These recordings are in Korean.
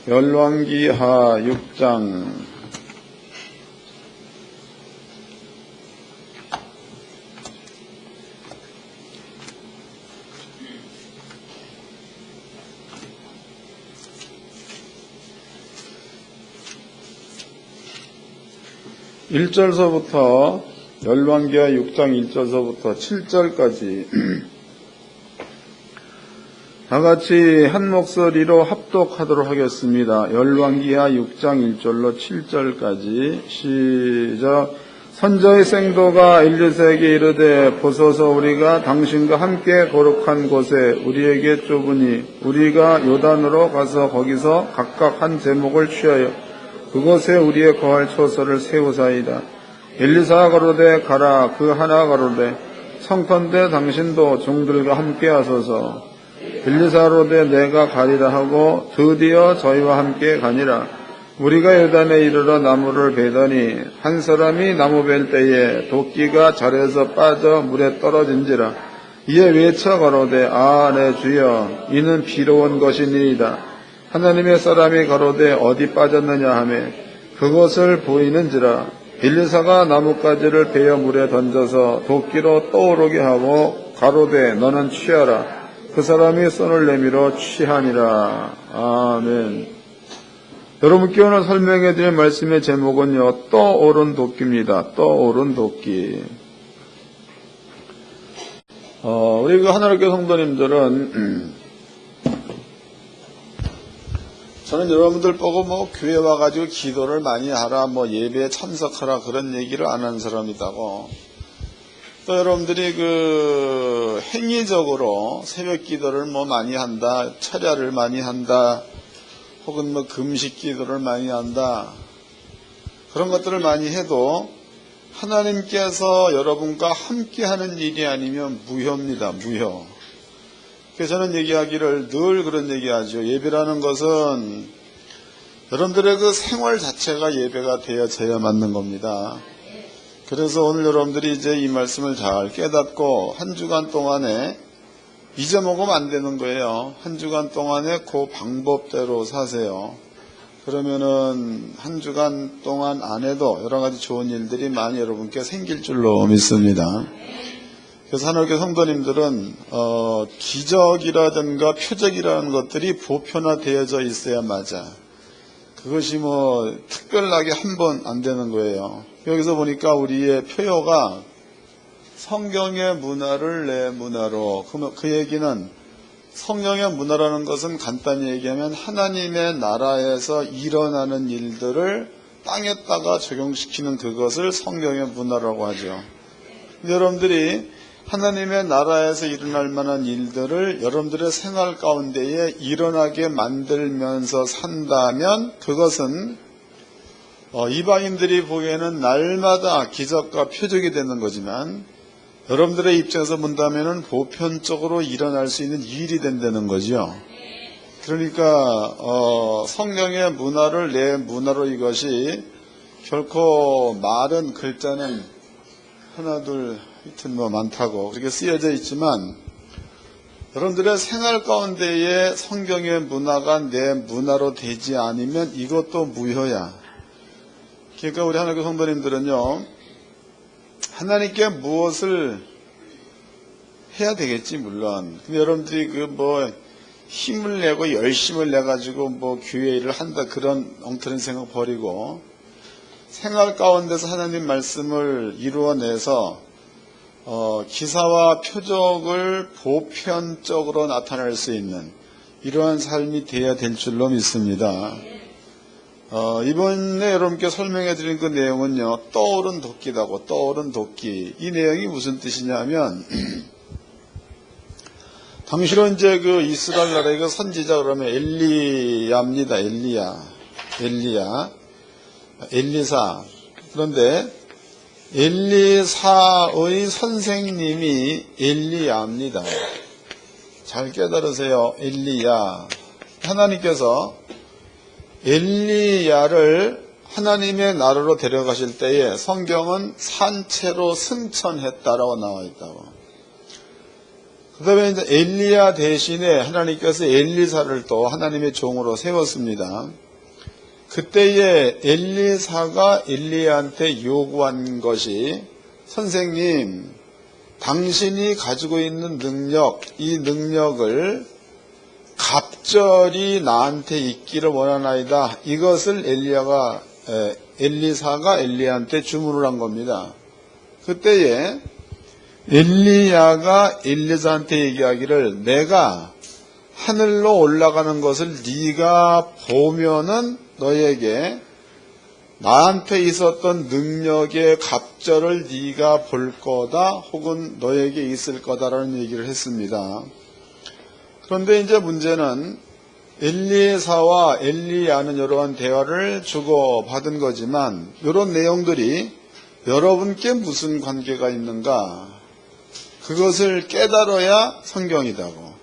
열왕기하 6장 1절서부터 열왕기하 6장 1절서부터 7절까지 다같이 한 목소리로 합독하도록 하겠습니다. 열왕기하 6장 1절로 7절까지 시작. 선자의 생도가 엘리사에게 이르되 보소서 우리가 당신과 함께 거룩한 곳에 우리에게 좁으니 우리가 요단으로 가서 거기서 각각 한 제목을 취하여 그곳에 우리의 거할 처소를 세우사이다. 엘리사가 가로되 가라. 그 하나 가로되 성컨대 당신도 종들과 함께 하소서. 엘리사로되 내가 가리라 하고 드디어 저희와 함께 가니라. 우리가 요단에 이르러 나무를 베더니 한 사람이 나무 벨 때에 도끼가 절에서 빠져 물에 떨어진지라. 이에 외쳐 가로되 아 내 주여 이는 비로운 것이니이다. 하나님의 사람이 가로되 어디 빠졌느냐 하매 그것을 보이는지라. 엘리사가 나뭇가지를 베어 물에 던져서 도끼로 떠오르게 하고 가로되 너는 취하라. 그 사람이 손을 내밀어 취하니라. 아멘. 여러분께 오늘 설명해 드릴 말씀의 제목은요, 떠오른 도끼입니다. 떠오른 도끼. 우리 그 하나님께 성도님들은 저는 여러분들 보고 교회 와가지고 기도를 많이 하라, 예배에 참석하라 그런 얘기를 안 하는 사람이다고. 또 여러분들이 행위적으로 새벽 기도를 많이 한다, 철야를 많이 한다, 혹은 금식 기도를 많이 한다, 그런 것들을 많이 해도 하나님께서 여러분과 함께 하는 일이 아니면 무효입니다. 무효. 그래서 저는 얘기하기를 늘 그런 얘기하죠. 예배라는 것은 여러분들의 그 생활 자체가 예배가 되어져야 맞는 겁니다. 그래서 오늘 여러분들이 이제 이 말씀을 잘 깨닫고 한 주간 동안에 잊어먹으면 안 되는 거예요. 한 주간 동안에 그 방법대로 사세요. 그러면은 한 주간 동안 안 해도 여러 가지 좋은 일들이 많이 여러분께 생길 줄로 믿습니다. 그래서 하나님께 성도님들은 기적이라든가 표적이라는 것들이 보편화되어져 있어야 맞아. 그것이 특별하게 한 번 안 되는 거예요. 여기서 보니까 우리의 표효가 성경의 문화를 내 문화로, 그 얘기는 성경의 문화라는 것은 간단히 얘기하면 하나님의 나라에서 일어나는 일들을 땅에다가 적용시키는 그것을 성경의 문화라고 하죠. 여러분들이 하나님의 나라에서 일어날 만한 일들을 여러분들의 생활 가운데에 일어나게 만들면서 산다면 그것은 이방인들이 보기에는 날마다 기적과 표적이 되는 거지만 여러분들의 입장에서 본다면 보편적으로 일어날 수 있는 일이 된다는 거죠. 그러니까 성경의 문화를 내 문화로 이것이 결코 말은 글자는 하나 둘 하여튼 많다고 그렇게 쓰여져 있지만 여러분들의 생활 가운데에 성경의 문화가 내 문화로 되지 않으면 이것도 무효야. 그러니까 우리 하나님의 성도님들은요, 하나님께 무엇을 해야 되겠지 물론. 근데 여러분들이 힘을 내고 열심을 내가지고 교회 일을 한다 그런 엉터리 생각 버리고 생활 가운데서 하나님 말씀을 이루어내서 기사와 표적을 보편적으로 나타낼 수 있는 이러한 삶이 되어야 될 줄로 믿습니다. 이번에 여러분께 설명해 드린 그 내용은요, 떠오른 도끼다고. 떠오른 도끼. 이 내용이 무슨 뜻이냐면 당시로 이제 이스라엘 나라의 선지자 그러면 엘리야입니다. 엘리사. 그런데 엘리사의 선생님이 엘리야입니다. 잘 깨달으세요. 엘리야. 하나님께서 엘리야를 하나님의 나라로 데려가실 때에 성경은 산채로 승천했다라고 나와 있다고. 그 다음에 이제 엘리야 대신에 하나님께서 엘리사를 또 하나님의 종으로 세웠습니다. 그때에 엘리사가 엘리야한테 요구한 것이, 선생님, 당신이 가지고 있는 능력, 이 능력을 갑절이 나한테 있기를 원하나이다. 이것을 엘리사가 엘리야한테 주문을 한 겁니다. 그때에 엘리야가 엘리사한테 얘기하기를, 내가 하늘로 올라가는 것을 네가 보면은 너에게 나한테 있었던 능력의 갑절을 네가 볼 거다, 혹은 너에게 있을 거다라는 얘기를 했습니다. 그런데 이제 문제는 엘리사와 엘리야는 이러한 대화를 주고받은 거지만, 이런 내용들이 여러분께 무슨 관계가 있는가? 그것을 깨달아야 성경이다고,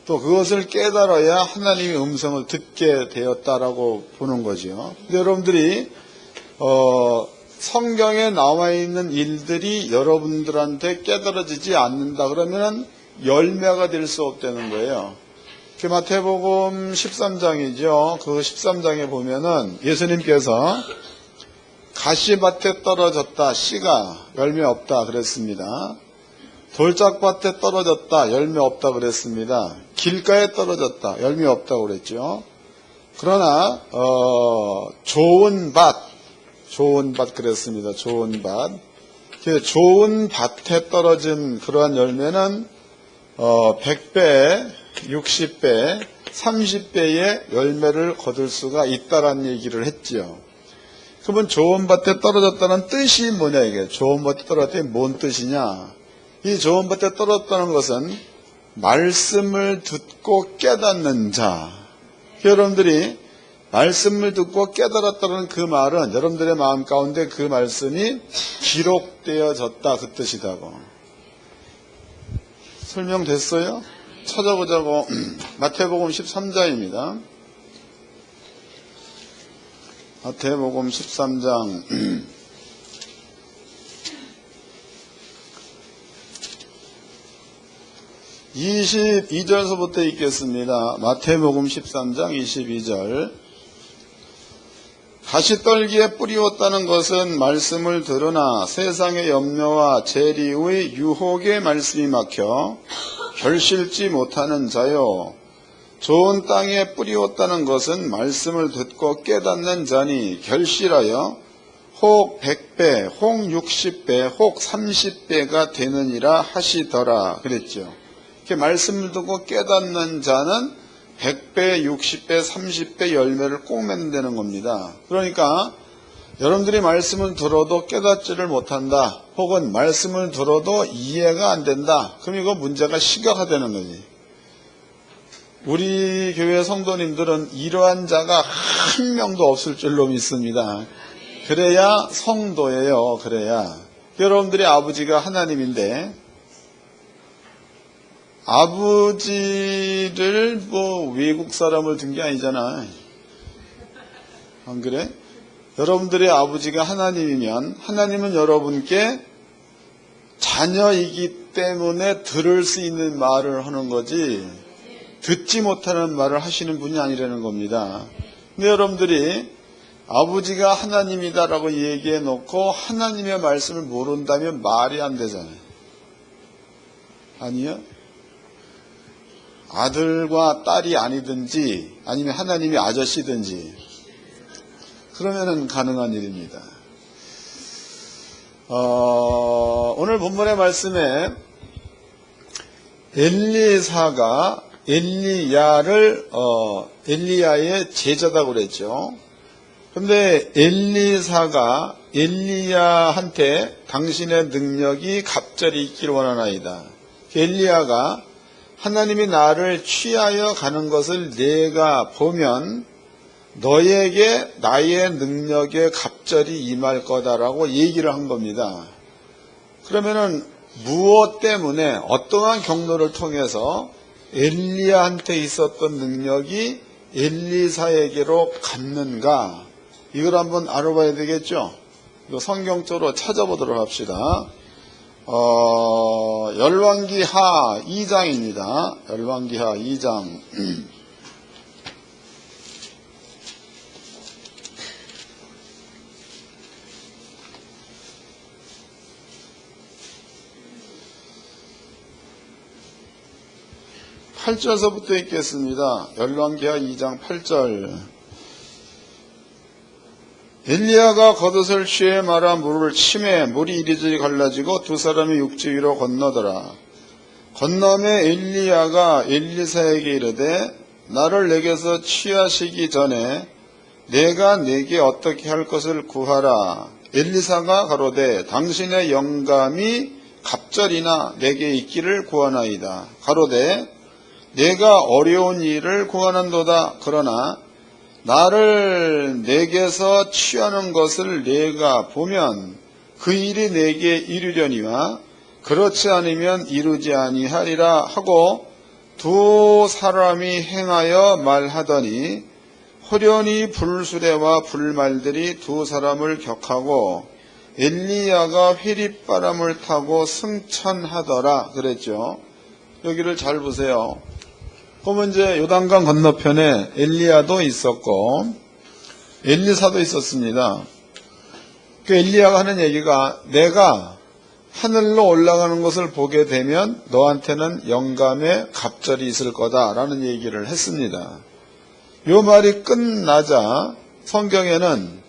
또 그것을 깨달아야 하나님의 음성을 듣게 되었다라고 보는 거죠. 근데 여러분들이 성경에 나와 있는 일들이 여러분들한테 깨달아지지 않는다 그러면 열매가 될 수 없다는 거예요. 마태복음 13장이죠. 그 13장에 보면은 예수님께서 가시밭에 떨어졌다, 씨가 열매 없다 그랬습니다. 돌짝밭에 떨어졌다, 열매 없다 그랬습니다. 길가에 떨어졌다, 열매 없다고 그랬죠. 그러나 좋은 밭 그랬습니다. 좋은 밭. 좋은 밭에 떨어진 그러한 열매는 100배, 60배, 30배의 열매를 거둘 수가 있다라는 얘기를 했지요. 그러면 좋은 밭에 떨어졌다는 뜻이 뭐냐, 이게. 좋은 밭에 떨어졌다는 뭔 뜻이냐? 이 좋은 밭에 떨어졌다는 것은 말씀을 듣고 깨닫는 자. 여러분들이 말씀을 듣고 깨달았다는 그 말은 여러분들의 마음 가운데 그 말씀이 기록되어졌다, 그 뜻이다고. 설명됐어요? 찾아보자고. 마태복음 13장입니다. 마태복음 13장 22절서부터 읽겠습니다. 마태복음 13장 22절. 가시떨기에 뿌리웠다는 것은 말씀을 들으나 세상의 염려와 재리의 유혹에 말씀이 막혀 결실지 못하는 자요. 좋은 땅에 뿌리웠다는 것은 말씀을 듣고 깨닫는 자니 결실하여 혹 100배, 혹 60배, 혹 30배가 되느니라 하시더라 그랬죠. 이렇게 말씀을 듣고 깨닫는 자는 100배, 60배, 30배 열매를 꼭 맺는다는 겁니다. 그러니까 여러분들이 말씀을 들어도 깨닫지를 못한다, 혹은 말씀을 들어도 이해가 안 된다, 그럼 이거 문제가 심각하다는 거지. 우리 교회 성도님들은 이러한 자가 한 명도 없을 줄로 믿습니다. 그래야 성도예요. 그래야. 여러분들의 아버지가 하나님인데, 아버지를 외국 사람을 둔 게 아니잖아. 안 그래? 여러분들의 아버지가 하나님이면 하나님은 여러분께 자녀이기 때문에 들을 수 있는 말을 하는 거지, 듣지 못하는 말을 하시는 분이 아니라는 겁니다. 근데 여러분들이 아버지가 하나님이다라고 얘기해 놓고 하나님의 말씀을 모른다면 말이 안 되잖아요. 아니요? 아들과 딸이 아니든지 아니면 하나님이 아저씨든지 그러면은 가능한 일입니다. 오늘 본문의 말씀에 엘리사가 엘리야의 제자다고 그랬죠. 그런데 엘리사가 엘리야한테 당신의 능력이 갑절이 있기를 원하나이다. 엘리야가 하나님이 나를 취하여 가는 것을 내가 보면 너에게 나의 능력에 갑절이 임할 거다라고 얘기를 한 겁니다. 그러면은 무엇 때문에, 어떠한 경로를 통해서 엘리야한테 있었던 능력이 엘리사에게로 갔는가, 이걸 한번 알아봐야 되겠죠. 이거 성경적으로 찾아보도록 합시다. 열왕기하 2장입니다. 열왕기하 2장. 8절서부터 읽겠습니다. 열왕기하 2장 8절. 엘리야가 겉옷을 취해 말아 물을 치매 물이 이리저리 갈라지고 두 사람이 육지 위로 건너더라. 건너매 엘리야가 엘리사에게 이르되 나를 내게서 취하시기 전에 내가 내게 어떻게 할 것을 구하라. 엘리사가 가로되 당신의 영감이 갑절이나 내게 있기를 구하나이다. 가로되 내가 어려운 일을 구하는도다. 그러나 나를 내게서 취하는 것을 내가 보면 그 일이 내게 이루려니와 그렇지 않으면 이루지 아니하리라 하고 두 사람이 행하여 말하더니 호련히 불수레와 불말들이 두 사람을 격하고 엘리야가 회립바람을 타고 승천하더라 그랬죠. 여기를 잘 보세요. 그러면 이제 요단강 건너편에 엘리야도 있었고 엘리사도 있었습니다. 그 엘리야가 하는 얘기가 내가 하늘로 올라가는 것을 보게 되면 너한테는 영감의 갑절이 있을 거다라는 얘기를 했습니다. 요 말이 끝나자 성경에는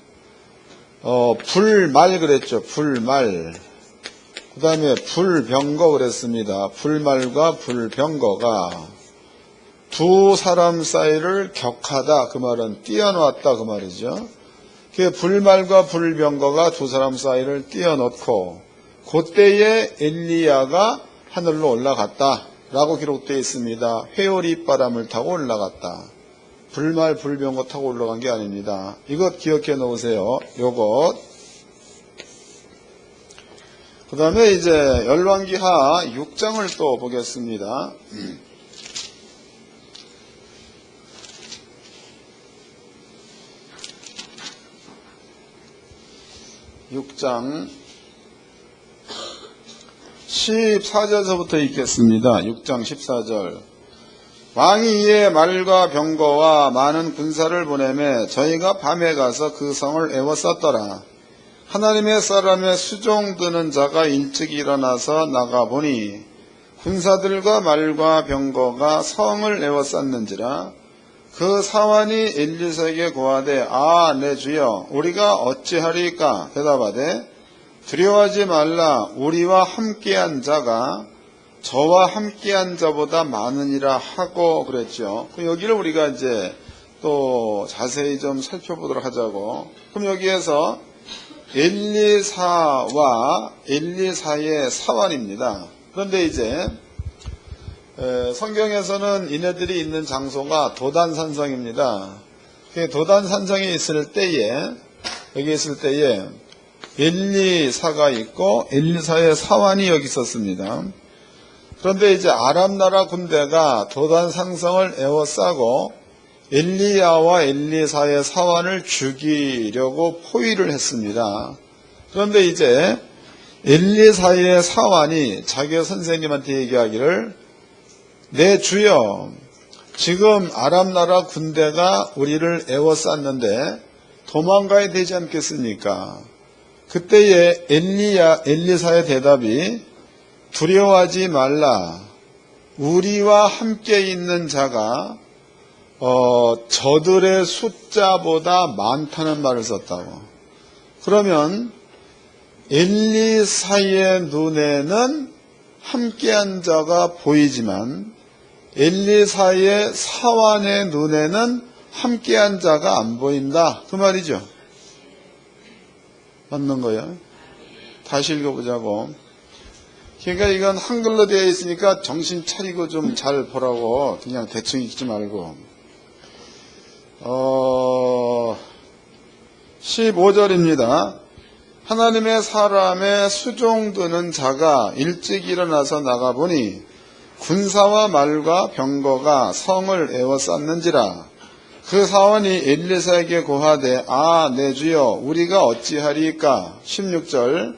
불말 그랬죠. 불말. 그 다음에 불병거 그랬습니다. 불말과 불병거가 두 사람 사이를 격하다 그 말은 띄어놓았다 그 말이죠. 그 불말과 불병거가 두 사람 사이를 띄어놓고 그때에 엘리야가 하늘로 올라갔다 라고 기록되어 있습니다. 회오리바람을 타고 올라갔다. 불말 불병거 타고 올라간 게 아닙니다. 이것 기억해 놓으세요. 요것. 그 다음에 이제 열왕기하 6장을 또 보겠습니다. 6장 14절서부터 읽겠습니다. 6장 14절. 왕이 이에 말과 병거와 많은 군사를 보내매 저희가 밤에 가서 그 성을 에워쌌더라. 하나님의 사람의 수종 드는 자가 일찍 일어나서 나가보니 군사들과 말과 병거가 성을 에워쌌는지라. 그 사환이 엘리사에게 고하되 아 내 주여 우리가 어찌하리까. 대답하되 두려워하지 말라. 우리와 함께한 자가 저와 함께한 자보다 많으니라 하고 그랬죠. 그럼 여기를 우리가 이제 또 자세히 좀 살펴보도록 하자고. 그럼 여기에서 엘리사와 엘리사의 사환입니다. 그런데 이제 성경에서는 이네들이 있는 장소가 도단산성입니다. 도단산성에 있을 때에 여기 있을 때에 엘리사가 있고 엘리사의 사환이 여기 있었습니다. 그런데 이제 아람 나라 군대가 도단산성을 에워싸고 엘리야와 엘리사의 사환을 죽이려고 포위를 했습니다. 그런데 이제 엘리사의 사환이 자기 선생님한테 얘기하기를 내 주여 지금 아람 나라 군대가 우리를 에워쌌는데 도망가야 되지 않겠습니까? 그때에 엘리사의 대답이 두려워하지 말라. 우리와 함께 있는 자가 저들의 숫자보다 많다는 말을 썼다고. 그러면 엘리사의 눈에는 함께한 자가 보이지만 엘리사의 사환의 눈에는 함께한 자가 안 보인다. 그 말이죠. 맞는 거예요. 다시 읽어보자고. 그러니까 이건 한글로 되어 있으니까 정신 차리고 좀 잘 보라고. 그냥 대충 읽지 말고. 15절입니다. 하나님의 사람의 수종 드는 자가 일찍 일어나서 나가보니 군사와 말과 병거가 성을 에워쌌는지라. 그 사원이 엘리사에게 고하되 아 내 주여 우리가 어찌하리까. 16절.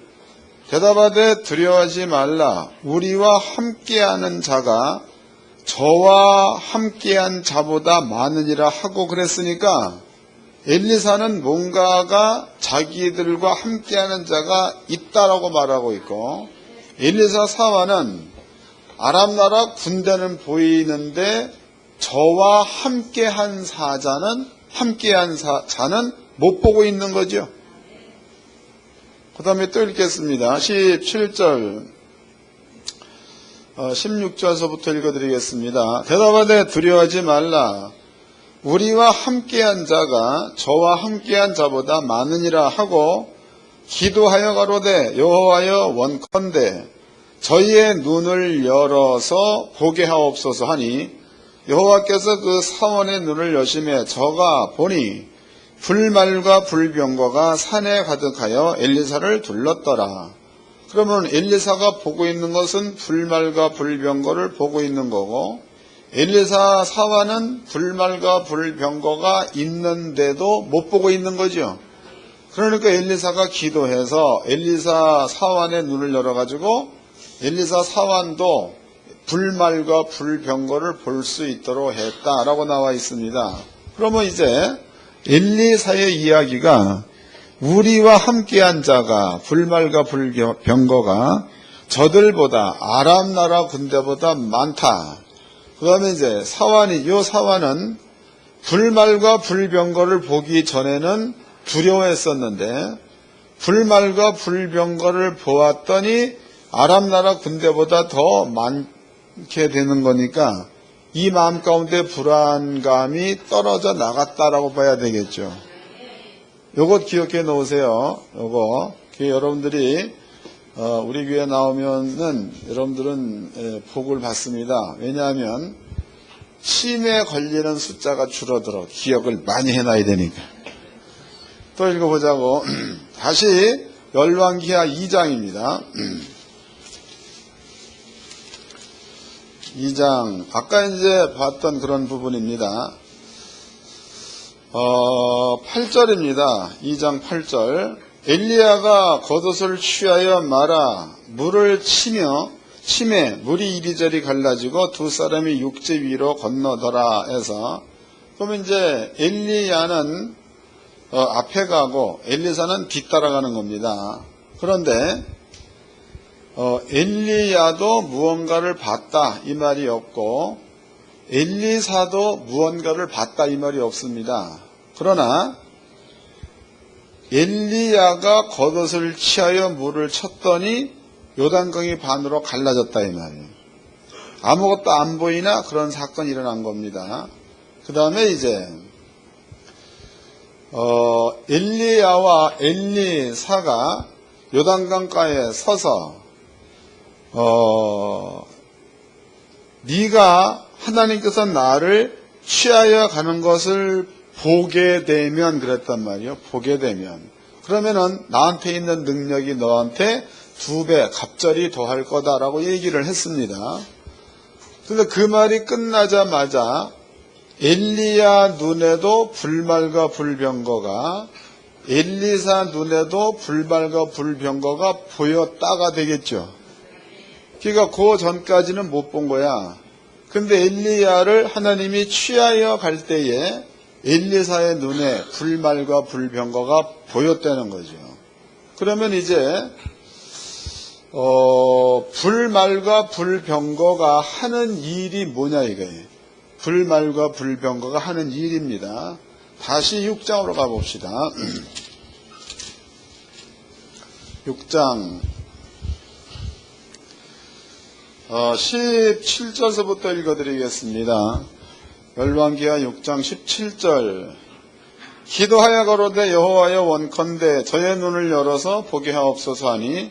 대답하되 두려워하지 말라. 우리와 함께하는 자가 저와 함께한 자보다 많으니라 하고 그랬으니까 엘리사는 뭔가가 자기들과 함께하는 자가 있다라고 말하고 있고, 엘리사 사환은 아람 나라 군대는 보이는데 저와 함께한 자는 못 보고 있는 거죠. 그 다음에 또 읽겠습니다. 17절 16절서부터 읽어드리겠습니다. 대답하되 두려워하지 말라. 우리와 함께한 자가 저와 함께한 자보다 많으니라 하고 기도하여 가로되 여호와여 원컨대 저희의 눈을 열어서 보게 하옵소서 하니 여호와께서 그 사원의 눈을 여심해 저가 보니 불말과 불병거가 산에 가득하여 엘리사를 둘렀더라. 그러면 엘리사가 보고 있는 것은 불말과 불병거를 보고 있는 거고, 엘리사 사환은 불말과 불병거가 있는데도 못 보고 있는 거죠. 그러니까 엘리사가 기도해서 엘리사 사환의 눈을 열어가지고 엘리사 사환도 불말과 불병거를 볼 수 있도록 했다라고 나와 있습니다. 그러면 이제 엘리사의 이야기가 우리와 함께한 자가 불말과 불병거가 저들보다 아람 나라 군대보다 많다. 그 다음에 이제 요 사환은 불말과 불병거를 보기 전에는 두려워했었는데 불말과 불병거를 보았더니 아람 나라 군대보다 더 많게 되는 거니까 이 마음 가운데 불안감이 떨어져 나갔다라고 봐야 되겠죠. 요것 기억해 놓으세요. 요거 여러분들이 우리 교회 나오면은 여러분들은 복을 받습니다. 왜냐하면 치매에 걸리는 숫자가 줄어들어. 기억을 많이 해놔야 되니까. 또 읽어보자고. 다시 열왕기하 2장입니다. 2장 아까 이제 봤던 그런 부분입니다. 8절입니다. 2장 8절. 엘리야가 겉옷을 취하여 말아 물을 치매 물이 이리저리 갈라지고 두 사람이 육지 위로 건너더라 해서, 그러면 이제 엘리야는 앞에 가고 엘리사는 뒤따라가는 겁니다. 그런데 엘리야도 무언가를 봤다 이 말이 없고 엘리사도 무언가를 봤다 이 말이 없습니다. 그러나 엘리야가 겉옷을 취하여 물을 쳤더니 요단강이 반으로 갈라졌다 이 말이에요. 아무것도 안 보이나 그런 사건이 일어난 겁니다. 그 다음에 이제 엘리야와 엘리사가 요단강가에 서서 네가 하나님께서 나를 취하여 가는 것을 보게 되면 그랬단 말이에요. 보게 되면 그러면은 나한테 있는 능력이 너한테 2배 갑절이 더할 거다라고 얘기를 했습니다. 그런데 그 말이 끝나자마자 엘리야 눈에도 불말과 불병거가 엘리사 눈에도 불말과 불병거가 보였다가 되겠죠. 그러니까 그 전까지는 못 본 거야. 근데 엘리야를 하나님이 취하여 갈 때에 엘리사의 눈에 불말과 불병거가 보였다는 거죠. 그러면 이제 불말과 불병거가 하는 일이 뭐냐 이거예요. 불말과 불병거가 하는 일입니다. 다시 6장으로 가봅시다. 6장 17절서부터 읽어드리겠습니다. 열왕기하 6장 17절. 기도하여 가로되 여호와여 원컨대 저의 눈을 열어서 보게 하옵소서 하니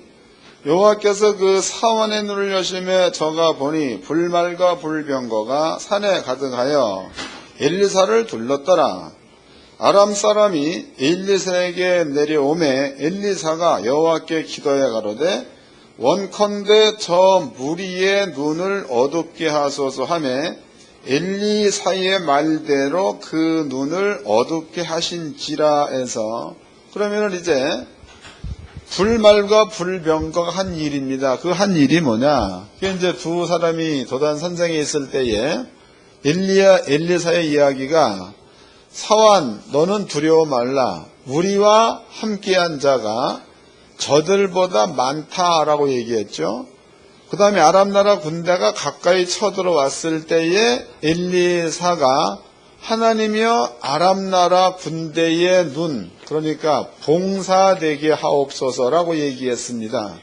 여호와께서 그 사원의 눈을 여심해 저가 보니 불말과 불병거가 산에 가득하여 엘리사를 둘렀더라. 아람 사람이 엘리사에게 내려오매 엘리사가 여호와께 기도하여 가로되 원컨대 저 무리의 눈을 어둡게 하소서 하며 엘리사의 말대로 그 눈을 어둡게 하신지라 해서, 그러면은 이제 불말과 불병거가 한 일입니다. 그 한 일이 뭐냐? 그게 이제 두 사람이 도단 선생에 있을 때에 엘리야, 엘리사의 이야기가 사완, 너는 두려워 말라. 우리와 함께한 자가 저들보다 많다라고 얘기했죠. 그 다음에 아람 나라 군대가 가까이 쳐들어왔을 때에 엘리사가 하나님이여 아람 나라 군대의 눈, 그러니까 봉사되게 하옵소서라고 얘기했습니다.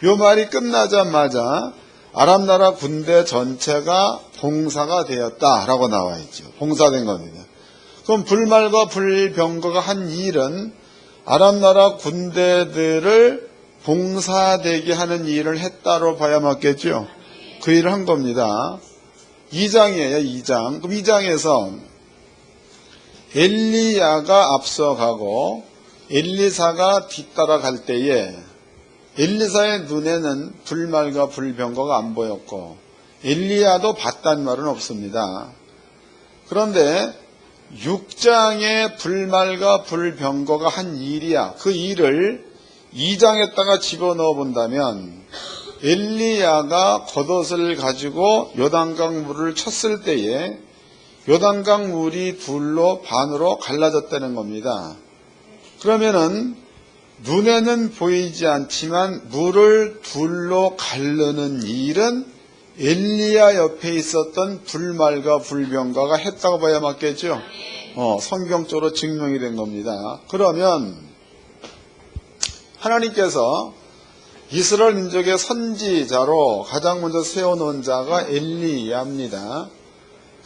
요 말이 끝나자마자 아람 나라 군대 전체가 봉사가 되었다라고 나와 있죠. 봉사된 겁니다. 그럼 불말과 불병거가 한 일은 아람 나라 군대들을 봉사되게 하는 일을 했다로 봐야 맞겠죠. 그 일을 한 겁니다. 2장이에요. 2장. 그럼 2장에서 엘리야가 앞서가고 엘리사가 뒤따라갈 때에 엘리사의 눈에는 불말과 불병거가 안 보였고 엘리야도 봤단 말은 없습니다. 그런데 6장의 불말과 불병거가 한 일이야. 그 일을 2장에다가 집어넣어 본다면 엘리야가 겉옷을 가지고 요단강 물을 쳤을 때에 요단강 물이 둘로 반으로 갈라졌다는 겁니다. 그러면은 눈에는 보이지 않지만 물을 둘로 가르는 일은 엘리야 옆에 있었던 불말과 불병거가 했다고 봐야 맞겠죠. 성경적으로 증명이 된 겁니다. 그러면 하나님께서 이스라엘 민족의 선지자로 가장 먼저 세워놓은 자가 엘리야입니다.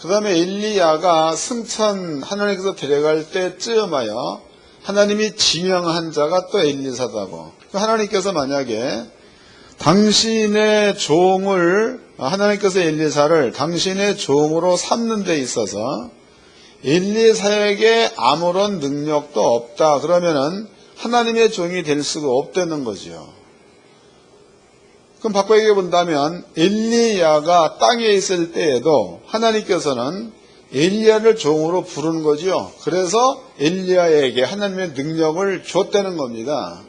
그 다음에 엘리야가 승천 하나님께서 데려갈 때쯤하여 하나님이 지명한 자가 또 엘리사다고. 하나님께서 만약에 당신의 종을, 하나님께서 엘리사를 당신의 종으로 삼는 데 있어서 엘리사에게 아무런 능력도 없다 그러면은 하나님의 종이 될 수가 없다는 거죠. 그럼 바꿔 얘기해 본다면 엘리야가 땅에 있을 때에도 하나님께서는 엘리야를 종으로 부른 거죠. 그래서 엘리야에게 하나님의 능력을 줬다는 겁니다.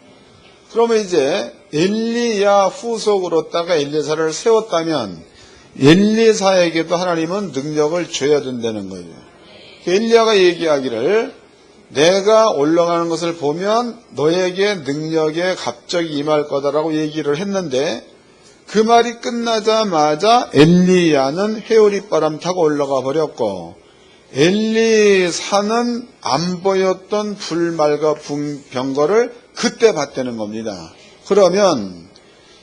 그러면 이제 엘리야 후속으로다가 엘리사를 세웠다면 엘리사에게도 하나님은 능력을 줘야 된다는 거예요. 엘리야가 얘기하기를 내가 올라가는 것을 보면 너에게 능력에 갑자기 임할 거다라고 얘기를 했는데 그 말이 끝나자마자 엘리야는 회오리바람 타고 올라가 버렸고 엘리사는 안 보였던 불말과 병거를 그때 봤다는 겁니다. 그러면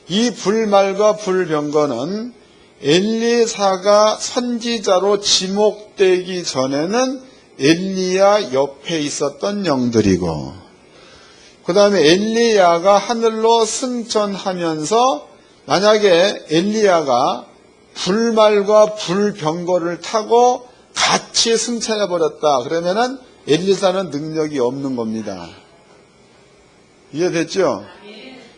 이 불말과 불병거는 엘리사가 선지자로 지목되기 전에는 엘리야 옆에 있었던 영들이고 그 다음에 엘리야가 하늘로 승천하면서 만약에 엘리야가 불말과 불병거를 타고 같이 승천해 버렸다 그러면은 엘리사는 능력이 없는 겁니다. 이해됐죠?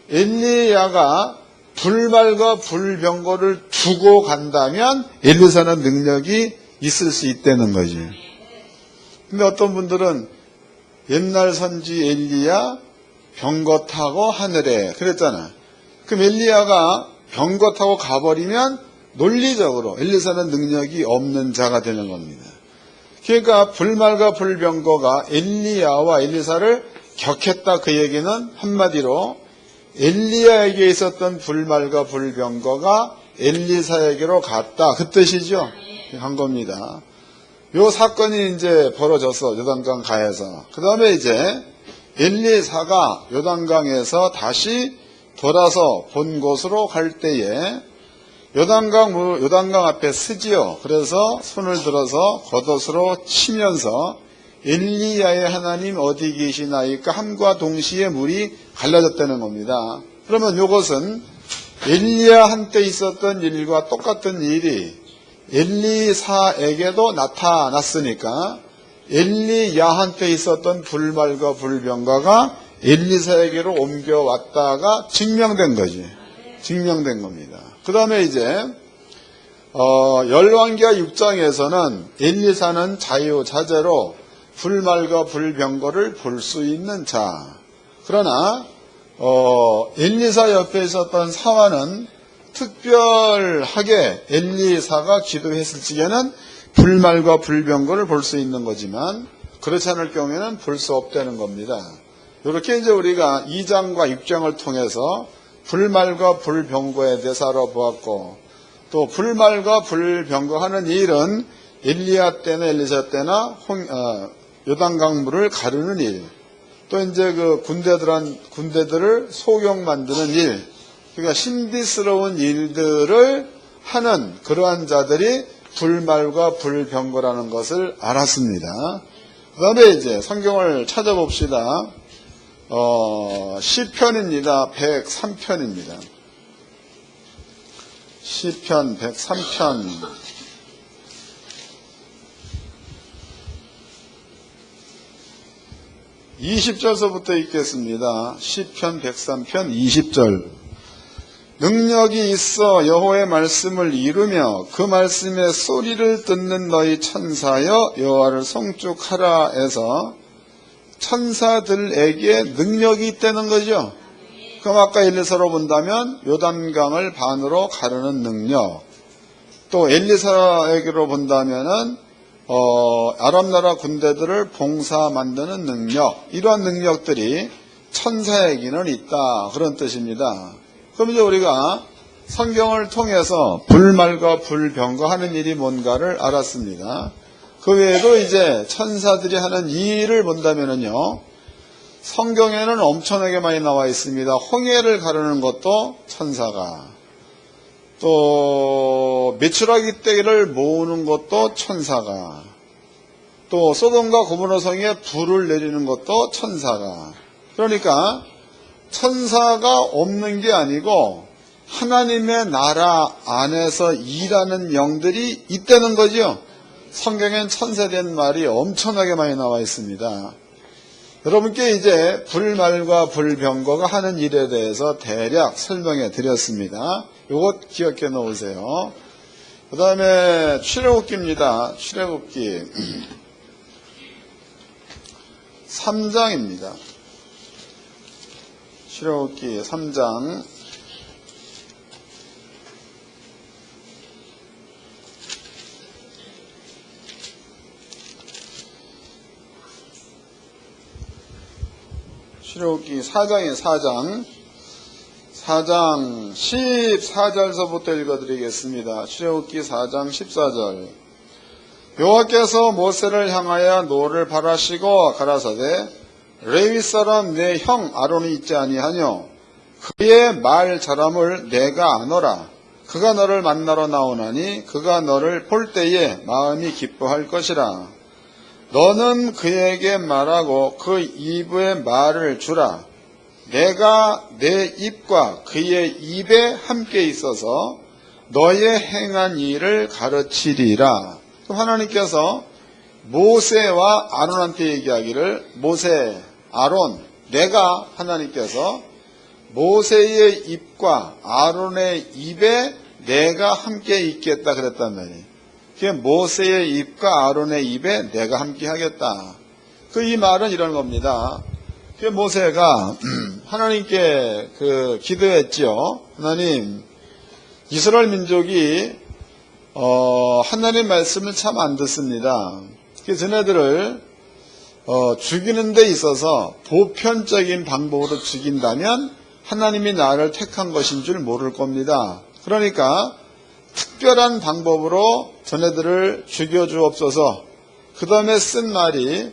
엘리야가 불말과 불병거를 두고 간다면 엘리사는 능력이 있을 수 있다는 거지. 근데 어떤 분들은 옛날 선지 엘리야 병거 타고 하늘에 그랬잖아. 그럼 엘리야가 병거 타고 가버리면 논리적으로 엘리사는 능력이 없는 자가 되는 겁니다. 그러니까 불말과 불병거가 엘리야와 엘리사를 격했다 그 얘기는 한마디로 엘리야에게 있었던 불말과 불병거가 엘리사에게로 갔다 그 뜻이죠. 한 겁니다. 요 사건이 이제 벌어져서 요단강 가에서 그 다음에 이제 엘리사가 요단강에서 다시 돌아서 본 곳으로 갈 때에 요단강 앞에 서지요. 그래서 손을 들어서 겉옷으로 치면서 엘리야의 하나님 어디 계시나이까 함과 동시에 물이 갈라졌다는 겁니다. 그러면 이것은 엘리야 한때 있었던 일과 똑같은 일이 엘리사에게도 나타났으니까 엘리야 한때 있었던 불말과 불병거가 엘리사에게로 옮겨왔다가 증명된 거지. 증명된 겁니다. 그 다음에 이제 열왕기하 6장에서는 엘리사는 자유자재로 불말과 불병거를 볼 수 있는 자. 그러나 엘리사 옆에 있었던 사화는 특별하게 엘리사가 기도했을 적에는 불말과 불병거를 볼 수 있는 거지만 그렇지 않을 경우에는 볼 수 없다는 겁니다. 이렇게 이제 우리가 2장과 6장을 통해서 불말과 불병거에 대해서 알아보았고, 또 불말과 불병거하는 일은 엘리야 때나 엘리사 때나 요단강물을 가르는 일, 또 이제 그 군대들을 소경 만드는 일, 그러니까 신비스러운 일들을 하는 그러한 자들이 불말과 불병거라는 것을 알았습니다. 그 다음에 이제 성경을 찾아봅시다. 시편입니다. 103편입니다. 시편 103편. 20절서부터 읽겠습니다. 시편 103편 20절. 능력이 있어 여호와의 말씀을 이루며 그 말씀의 소리를 듣는 너희 천사여 여호와를 송축하라 해서 천사들에게 능력이 있다는 거죠. 그럼 아까 엘리사로 본다면 요단강을 반으로 가르는 능력, 또 엘리사에게로 본다면은 아람 나라 군대들을 봉사 만드는 능력, 이러한 능력들이 천사에게는 있다, 그런 뜻입니다. 그럼 이제 우리가 성경을 통해서 불말과 불병거하는 일이 뭔가를 알았습니다. 그 외에도 이제 천사들이 하는 일을 본다면은요, 성경에는 엄청나게 많이 나와 있습니다. 홍해를 가르는 것도 천사가, 또 메추라기 떼기를 모으는 것도 천사가, 또 소돔과 고모라 성에 불을 내리는 것도 천사가. 그러니까 천사가 없는 게 아니고 하나님의 나라 안에서 일하는 영들이 있다는 거죠. 성경엔 천사에 대한 말이 엄청나게 많이 나와 있습니다. 여러분께 이제 불말과 불병거가 하는 일에 대해서 대략 설명해 드렸습니다. 요것 기억해 놓으세요. 그 다음에 출애굽기입니다. 출애굽기 3장입니다. 출애굽기 3장. 출애굽기 4장이에요. 4장 14절서부터 읽어드리겠습니다. 출애굽기 4장 14절. 여호와께서 모세를 향하여 노를 바라시고 가라사대 레위 사람 내 형 아론이 있지 아니하뇨. 그의 말 잘함을 내가 아노라. 그가 너를 만나러 나오나니 그가 너를 볼 때에 마음이 기뻐할 것이라. 너는 그에게 말하고 그 입에 말을 주라. 내가 내 입과 그의 입에 함께 있어서 너의 행한 일을 가르치리라. 하나님께서 모세와 아론한테 얘기하기를, 모세, 아론, 내가 하나님께서 모세의 입과 아론의 입에 내가 함께 있겠다 그랬단 말이에요. 그게 모세의 입과 아론의 입에 내가 함께 하겠다. 이 말은 이런 겁니다. 그 모세가 하나님께 기도했죠. 하나님, 이스라엘 민족이 하나님 말씀을 참 안 듣습니다. 그래서 쟤네들을 죽이는 데 있어서 보편적인 방법으로 죽인다면 하나님이 나를 택한 것인 줄 모를 겁니다. 그러니까 특별한 방법으로 전애들을 죽여주옵소서. 그 다음에 쓴 말이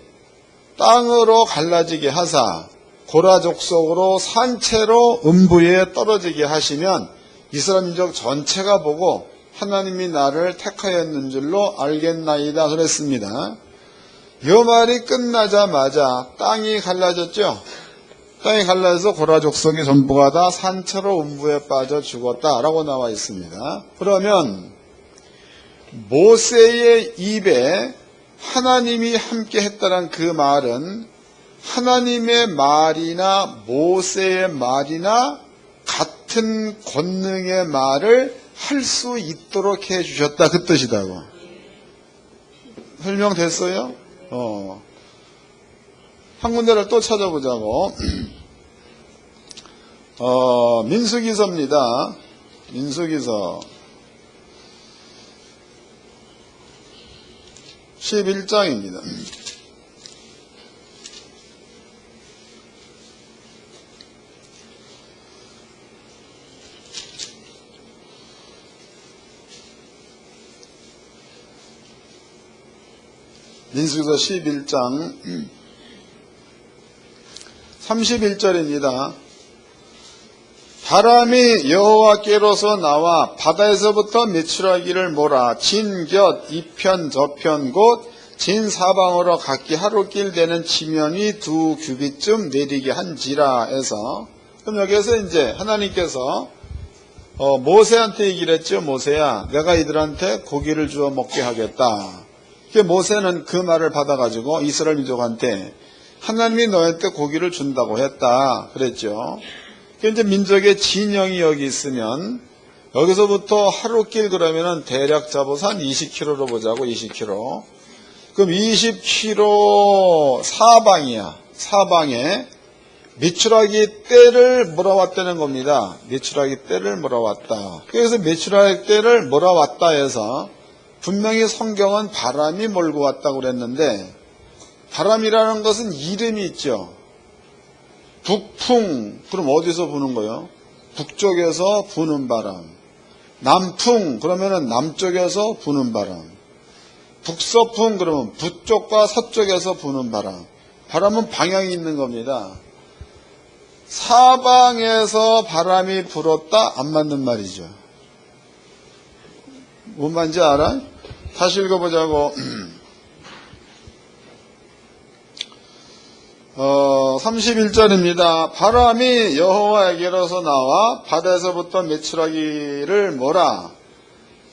땅으로 갈라지게 하사 고라 족속으로 산채로 음부에 떨어지게 하시면 이스라엘 민족 전체가 보고 하나님이 나를 택하였는 줄로 알겠나이다 그랬습니다. 이 말이 끝나자마자 땅이 갈라졌죠. 땅이 갈라져서 고라 족속이 전부가 다 산채로 음부에 빠져 죽었다라고 나와 있습니다. 그러면 모세의 입에 하나님이 함께 했다는 그 말은 하나님의 말이나 모세의 말이나 같은 권능의 말을 할 수 있도록 해주셨다, 그 뜻이다고. 설명됐어요? 한 군데를 또 찾아보자고. 민수기서입니다. 민수기서 11장입니다. 민수기서 11장 31절입니다. 바람이 여호와께로서 나와 바다에서부터 메추라기를 몰아 진곁 이편 저편 곧 진사방으로 각기 하루길 되는 지면이 2규빗쯤 내리게 한지라 해서, 그럼 여기에서 이제 하나님께서 모세한테 얘기를 했죠. 모세야, 내가 이들한테 고기를 주어 먹게 하겠다. 모세는 그 말을 받아가지고 이스라엘 민족한테 하나님이 너한테 고기를 준다고 했다 그랬죠. 이제 민족의 진영이 여기 있으면 여기서부터 하루길 그러면은 대략 잡아서 한 20km로 보자고. 20km. 그럼 20km 사방이야. 사방에 메추라기 떼를 몰아왔다는 겁니다. 메추라기 떼를 몰아왔다. 그래서 메추라기 떼를 몰아왔다 해서 분명히 성경은 바람이 몰고 왔다고 그랬는데, 바람이라는 것은 이름이 있죠. 북풍, 그럼 어디서 부는 거예요? 북쪽에서 부는 바람. 남풍, 그러면은 남쪽에서 부는 바람. 북서풍, 그러면 북쪽과 서쪽에서 부는 바람. 바람은 방향이 있는 겁니다. 사방에서 바람이 불었다? 안 맞는 말이죠. 뭔 말인지 알아? 다시 읽어보자고. 31절입니다. 바람이 여호와에게로서 나와 바다에서부터 메추라기를 몰아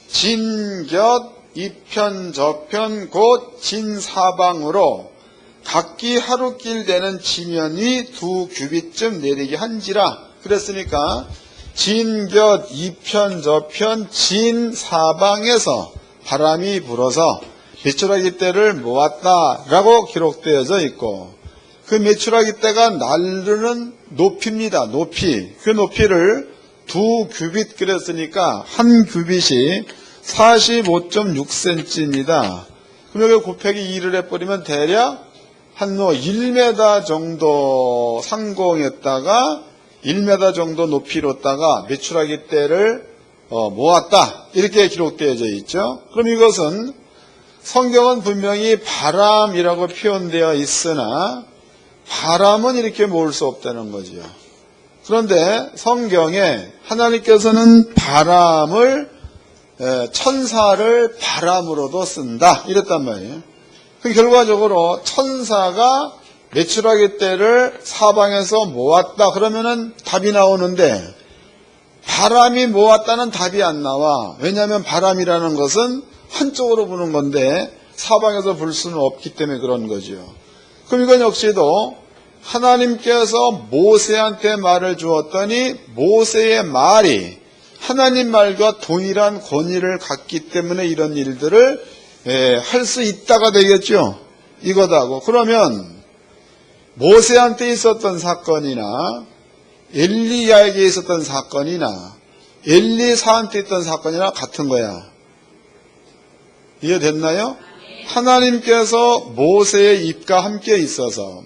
진곁 이편 저편 곧 진사방으로 각기 하루길 되는 지면이 2규빗쯤 내리게 한지라. 그랬으니까 진곁 이편 저편 진사방에서 바람이 불어서 메추라기 떼를 모았다라고 기록되어져 있고, 그 메추라기 떼가 나르는 높이입니다. 높이. 그 높이를 2규빗 그랬으니까 한 규빗이 45.6cm입니다. 그럼 여기 곱하기 2를 해버리면 대략 한 1m 정도 상공했다가 1m 정도 높이로다가 메추라기 떼를 모았다. 이렇게 기록되어져 있죠. 그럼 이것은 성경은 분명히 바람이라고 표현되어 있으나 바람은 이렇게 모을 수 없다는 거죠. 그런데 성경에 하나님께서는 바람을, 천사를 바람으로도 쓴다 이랬단 말이에요. 결과적으로 천사가 메추라기 떼를 사방에서 모았다 그러면은 답이 나오는데, 바람이 모았다는 답이 안 나와. 왜냐하면 바람이라는 것은 한쪽으로 부는 건데 사방에서 불 수는 없기 때문에 그런 거죠. 그럼 이건 역시도 하나님께서 모세한테 말을 주었더니 모세의 말이 하나님 말과 동일한 권위를 갖기 때문에 이런 일들을 할 수 있다가 되겠죠. 이거다고. 그러면 모세한테 있었던 사건이나 엘리야에게 있었던 사건이나 엘리사한테 있던 사건이나 같은 거야. 이해됐나요? 하나님께서 모세의 입과 함께 있어서,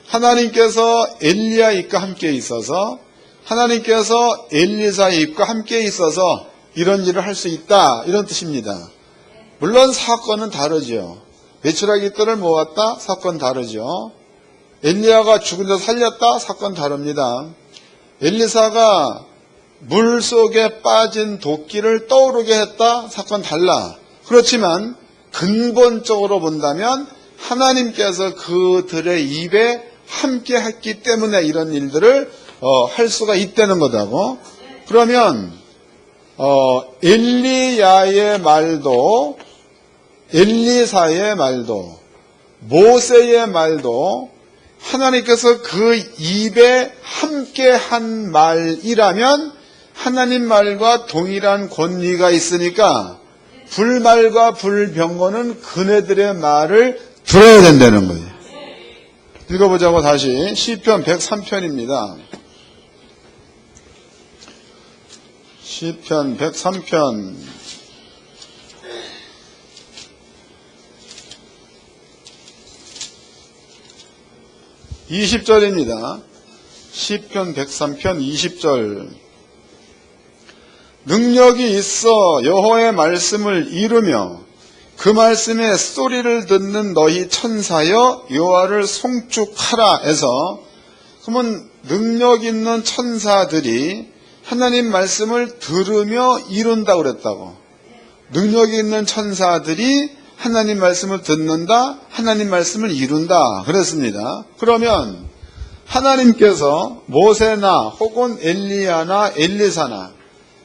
하나님께서 엘리야 입과 함께 있어서, 하나님께서 엘리사의 입과 함께 있어서 이런 일을 할 수 있다 이런 뜻입니다. 물론 사건은 다르죠. 메추라기 떼를 모았다? 사건 다르죠. 엘리야가 죽은 자 살렸다? 사건 다릅니다. 엘리사가 물속에 빠진 도끼를 떠오르게 했다? 사건 달라. 그렇지만 근본적으로 본다면 하나님께서 그들의 입에 함께 했기 때문에 이런 일들을 할 수가 있다는 거다고. 그러면 엘리야의 말도 엘리사의 말도 모세의 말도 하나님께서 그 입에 함께 한 말이라면 하나님 말과 동일한 권위가 있으니까 불말과 불병거는 그네들의 말을 들어야 된다는 거예요. 읽어보자고 다시. 시편 103편입니다. 시편 103편 20절입니다. 시편 103편 20절. 능력이 있어 여호와의 말씀을 이루며 그 말씀의 소리를 듣는 너희 천사여 여호와를 송축하라 해서, 그러면 능력 있는 천사들이 하나님 말씀을 들으며 이룬다고 그랬다고. 능력 있는 천사들이 하나님 말씀을 듣는다, 하나님 말씀을 이룬다 그랬습니다. 그러면 하나님께서 모세나 혹은 엘리야나 엘리사나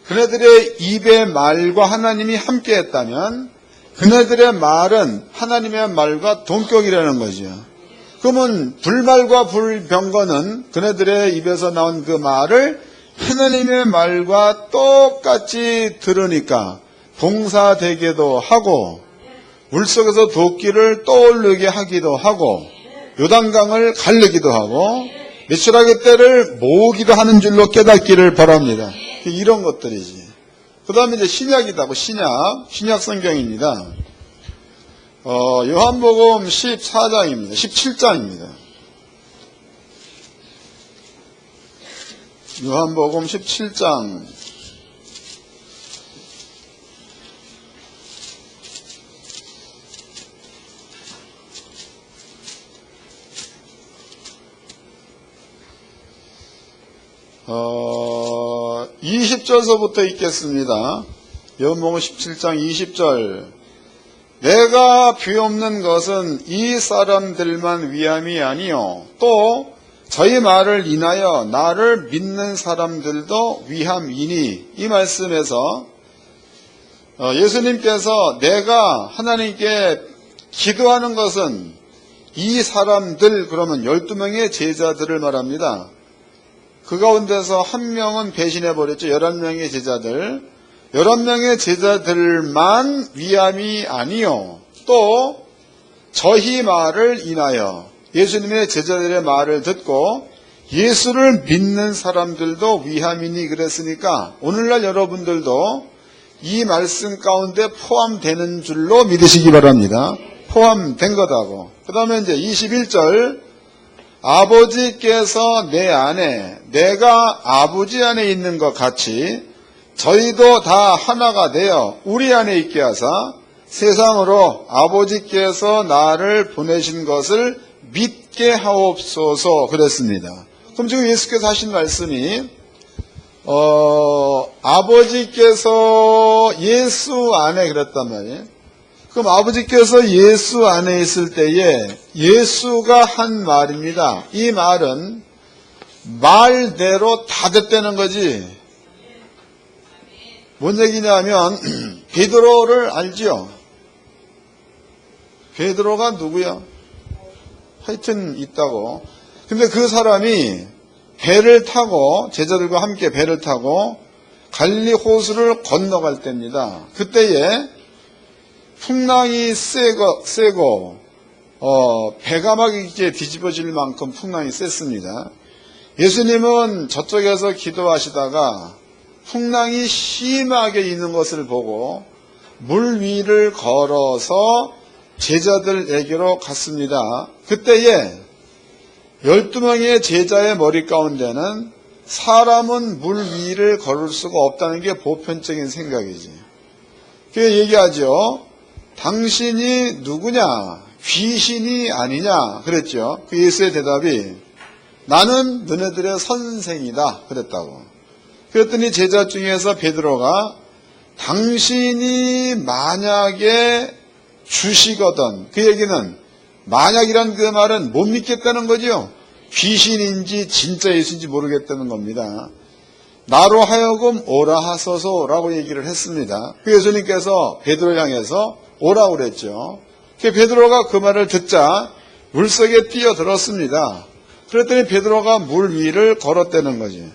그네들의 입의 말과 하나님이 함께 했다면 그네들의 말은 하나님의 말과 동격이라는 거죠. 그러면 불말과 불병거는 그네들의 입에서 나온 그 말을 하나님의 말과 똑같이 들으니까 봉사되기도 하고 물속에서 도끼를 떠오르게 하기도 하고 요단강을 가르기도 하고 메추라기 떼를 모으기도 하는 줄로 깨닫기를 바랍니다. 이런 것들이지. 그 다음에 이제 신약이다. 신약 성경입니다. 요한복음 14장입니다. 17장입니다. 요한복음 17장. 어, 20절서부터 읽겠습니다. 요한복음 17장 20절. 내가 비옵는 것은 이 사람들만 위함이 아니요 또 저희 말을 인하여 나를 믿는 사람들도 위함이니. 이 말씀에서 예수님께서 내가 하나님께 기도하는 것은 이 사람들, 그러면 12명의 제자들을 말합니다. 그 가운데서 한 명은 배신해버렸죠. 11명의 제자들. 11명의 제자들만 위함이 아니요 또 저희 말을 인하여 예수님의 제자들의 말을 듣고 예수를 믿는 사람들도 위함이니 그랬으니까 오늘날 여러분들도 이 말씀 가운데 포함되는 줄로 믿으시기 바랍니다. 포함된 거다고. 그 다음에 이제 21절. 아버지께서 내 안에 내가 아버지 안에 있는 것 같이 저희도 다 하나가 되어 우리 안에 있게 하사 세상으로 아버지께서 나를 보내신 것을 믿게 하옵소서 그랬습니다. 그럼 지금 예수께서 하신 말씀이 아버지께서 예수 안에 그랬단 말이에요. 그럼 아버지께서 예수 안에 있을 때에 예수가 한 말입니다. 이 말은 말대로 다 됐다는 거지. 뭔 얘기냐면 베드로를 알지요? 베드로가 누구야? 하여튼 있다고. 근데 그 사람이 배를 타고 제자들과 함께 배를 타고 갈릴리 호수를 건너갈 때입니다. 그때에 풍랑이 세고 배가 막 이렇게 뒤집어질 만큼 풍랑이 셌습니다. 예수님은 저쪽에서 기도하시다가 풍랑이 심하게 있는 것을 보고 물 위를 걸어서 제자들에게로 갔습니다. 그때에 12명의 제자의 머리 가운데는 사람은 물 위를 걸을 수가 없다는 게 보편적인 생각이지. 그래서 얘기하죠. 당신이 누구냐? 귀신이 아니냐? 그랬죠. 그 예수의 대답이 나는 너네들의 선생이다 그랬다고. 그랬더니 제자 중에서 베드로가 당신이 만약에 주시거든, 그 얘기는 만약이란 그 말은 못 믿겠다는 거죠. 귀신인지 진짜 예수인지 모르겠다는 겁니다. 나로 하여금 오라 하소서라고 얘기를 했습니다. 그 예수님께서 베드로를 향해서 오라고 그랬죠. 베드로가 그 말을 듣자 물속에 뛰어들었습니다. 그랬더니 베드로가 물 위를 걸었다는 거지.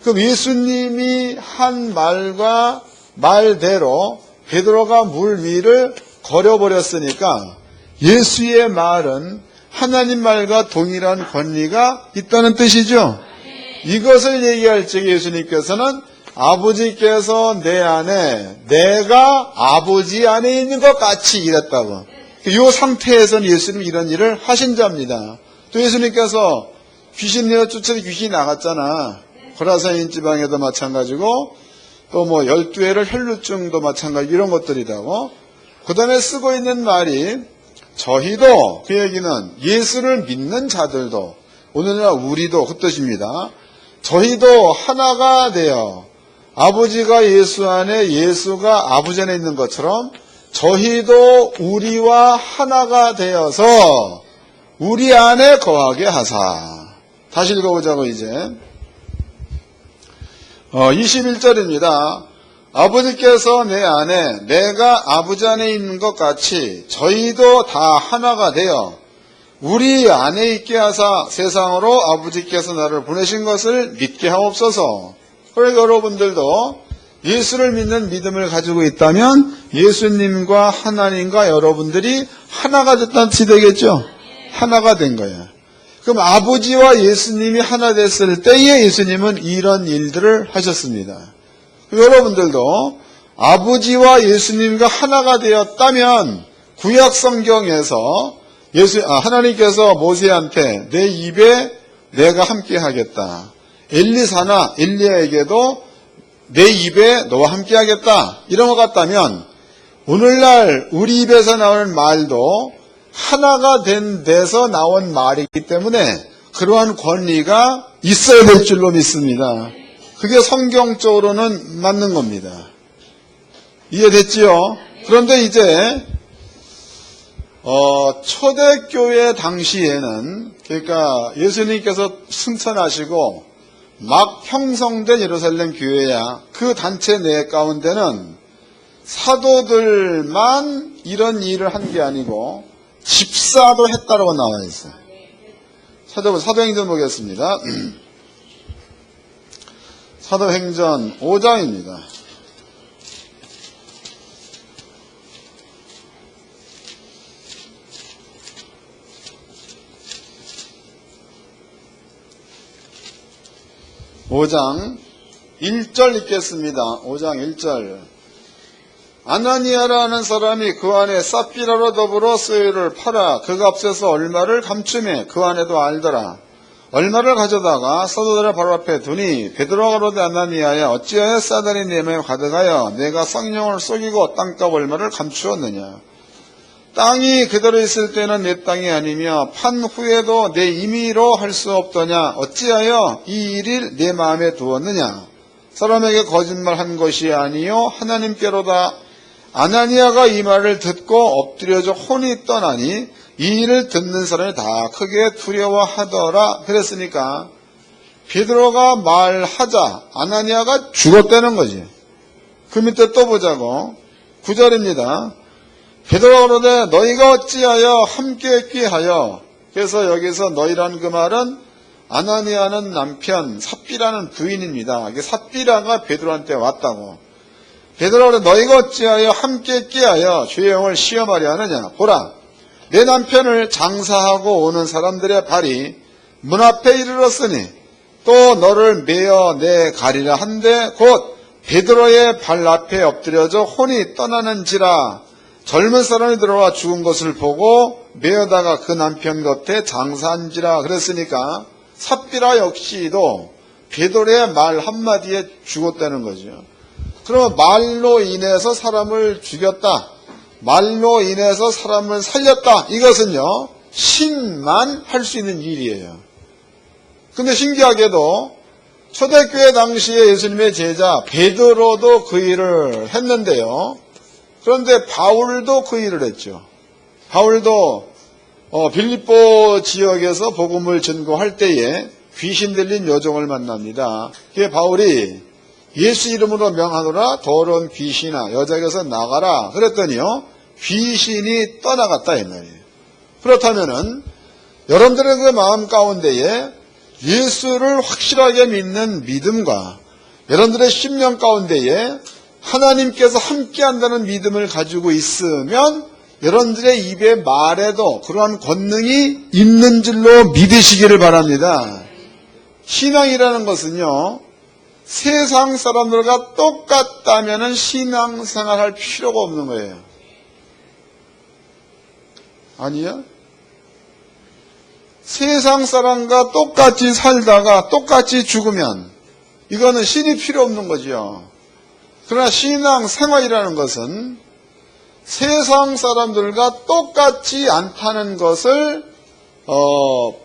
그럼 예수님이 한 말과 말대로 베드로가 물 위를 걸어버렸으니까 예수의 말은 하나님 말과 동일한 권리가 있다는 뜻이죠. 이것을 얘기할 적에 예수님께서는 아버지께서 내 안에, 내가 아버지 안에 있는 것 같이 이랬다고. 이 상태에서는 예수님이 이런 일을 하신 자입니다. 또 예수님께서 귀신 내어 쫓아서 귀신이 나갔잖아. 고라사인 지방에도 마찬가지고, 또 12회를 혈루증도 마찬가지, 이런 것들이라고. 그 다음에 쓰고 있는 말이, 저희도, 그 얘기는 예수를 믿는 자들도, 오늘날 우리도 그 뜻입니다. 저희도 하나가 되어, 아버지가 예수 안에, 예수가 아버지 안에 있는 것처럼, 저희도 우리와 하나가 되어서, 우리 안에 거하게 하사. 다시 읽어보자고, 이제. 21절입니다. 아버지께서 내 안에, 내가 아버지 안에 있는 것 같이 저희도 다 하나가 되어 우리 안에 있게 하사 세상으로 아버지께서 나를 보내신 것을 믿게 하옵소서. 그러니까 여러분들도 예수를 믿는 믿음을 가지고 있다면 예수님과 하나님과 여러분들이 하나가 됐다는 뜻이 되겠죠? 하나가 된 거예요. 그럼 아버지와 예수님이 하나 됐을 때에 예수님은 이런 일들을 하셨습니다. 여러분들도 아버지와 예수님과 하나가 되었다면 구약 성경에서 하나님께서 모세한테 내 입에 내가 함께 하겠다. 엘리사나 엘리야에게도 내 입에 너와 함께 하겠다. 이런 것 같다면 오늘날 우리 입에서 나오는 말도 하나가 된 데서 나온 말이기 때문에 그러한 권리가 있어야 될 줄로 믿습니다. 그게 성경적으로는 맞는 겁니다. 이해됐지요? 그런데 이제 초대교회 당시에는, 그러니까 예수님께서 승천하시고 막 형성된 예루살렘 교회야, 그 단체 내 가운데는 사도들만 이런 일을 한 게 아니고 집사도 했다라고 나와 있어요. 사도행전 보겠습니다. 사도행전 5장입니다. (5장) 1절 읽겠습니다. 5장 1절. 아나니아라는 사람이 그 안에 삽비라로 더불어 소유를 팔아 그 값에서 얼마를 감추매 그 안에도 알더라. 얼마를 가져다가 사도들의 바로 앞에 두니 베드로가 가로되 아나니아야 어찌하여 사단이 내 마음에 가득하여 내가 성령을 속이고 땅값 얼마를 감추었느냐. 땅이 그대로 있을 때는 내 땅이 아니며 판 후에도 내 임의로 할 수 없더냐. 어찌하여 이 일을 내 마음에 두었느냐. 사람에게 거짓말한 것이 아니요 하나님께로다. 아나니아가 이 말을 듣고 엎드려져 혼이 떠나니 이 일을 듣는 사람이 다 크게 두려워하더라. 그랬으니까 베드로가 말하자 아나니아가 죽었다는 거지. 그 밑에 또 보자고. 9절입니다. 베드로가 그러되 너희가 어찌하여 함께 있게 하여. 그래서 여기서 너희란 그 말은 아나니아는 남편 삽비라는 부인입니다. 삽비라가 베드로한테 왔다고. 베드로가 그러되 너희가 어찌하여 함께 있게 하여 주의 영을 시험하려 하느냐. 보라, 내 남편을 장사하고 오는 사람들의 발이 문 앞에 이르렀으니 또 너를 메어 내 가리라 한데 곧 베드로의 발 앞에 엎드려져 혼이 떠나는지라. 젊은 사람이 들어와 죽은 것을 보고 메어다가 그 남편 곁에 장사한지라. 그랬으니까 삽비라 역시도 베드로의 말 한마디에 죽었다는 거죠. 그러면 말로 인해서 사람을 죽였다, 말로 인해서 사람을 살렸다, 이것은요 신만 할 수 있는 일이에요. 근데 신기하게도 초대교회 당시에 예수님의 제자 베드로도 그 일을 했는데요. 그런데 바울도 그 일을 했죠. 바울도 빌립보 지역에서 복음을 전거할 때에 귀신 들린 여종을 만납니다. 그게 바울이 예수 이름으로 명하노라 더러운 귀신아 여자에게서 나가라 그랬더니요 귀신이 떠나갔다 이 말이에요. 그렇다면은 여러분들의 그 마음 가운데에 예수를 확실하게 믿는 믿음과 여러분들의 심령 가운데에 하나님께서 함께한다는 믿음을 가지고 있으면 여러분들의 입의 말에도 그러한 권능이 있는 줄로 믿으시기를 바랍니다. 신앙이라는 것은요 세상 사람들과 똑같다면은 신앙생활 할 필요가 없는 거예요. 아니요? 세상 사람과 똑같이 살다가 똑같이 죽으면 이거는 신이 필요 없는 거지요. 그러나 신앙생활이라는 것은 세상 사람들과 똑같지 않다는 것을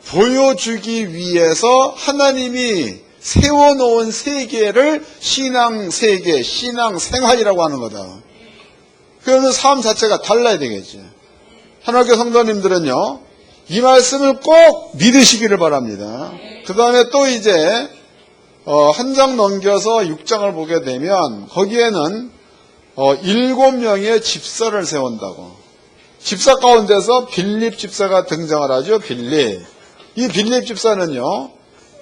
보여주기 위해서 하나님이 세워놓은 세계를 신앙세계, 신앙생활이라고 하는 거다. 그러면 삶 자체가 달라야 되겠지. 하나님께 성도님들은요, 이 말씀을 꼭 믿으시기를 바랍니다. 그 다음에 또 이제 한 장 넘겨서 6장을 보게 되면 거기에는 7명의 집사를 세운다고. 집사 가운데서 빌립 집사가 등장을 하죠. 빌립. 이 빌립 집사는요,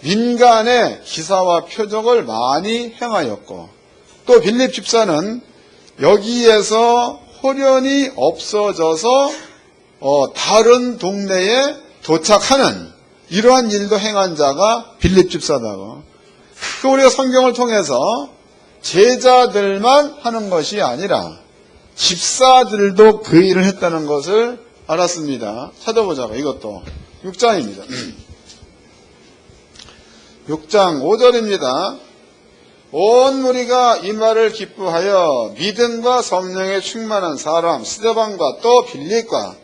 민간의 기사와 표적을 많이 행하였고, 또 빌립 집사는 여기에서 호련이 없어져서 다른 동네에 도착하는 이러한 일도 행한 자가 빌립 집사다고. 우리가 성경을 통해서 제자들만 하는 것이 아니라 집사들도 그 일을 했다는 것을 알았습니다. 찾아보자고. 이것도 6장입니다. 6장 5절입니다. 온 무리가 이 말을 기뻐하여 믿음과 성령에 충만한 사람 스데반과 또 빌립과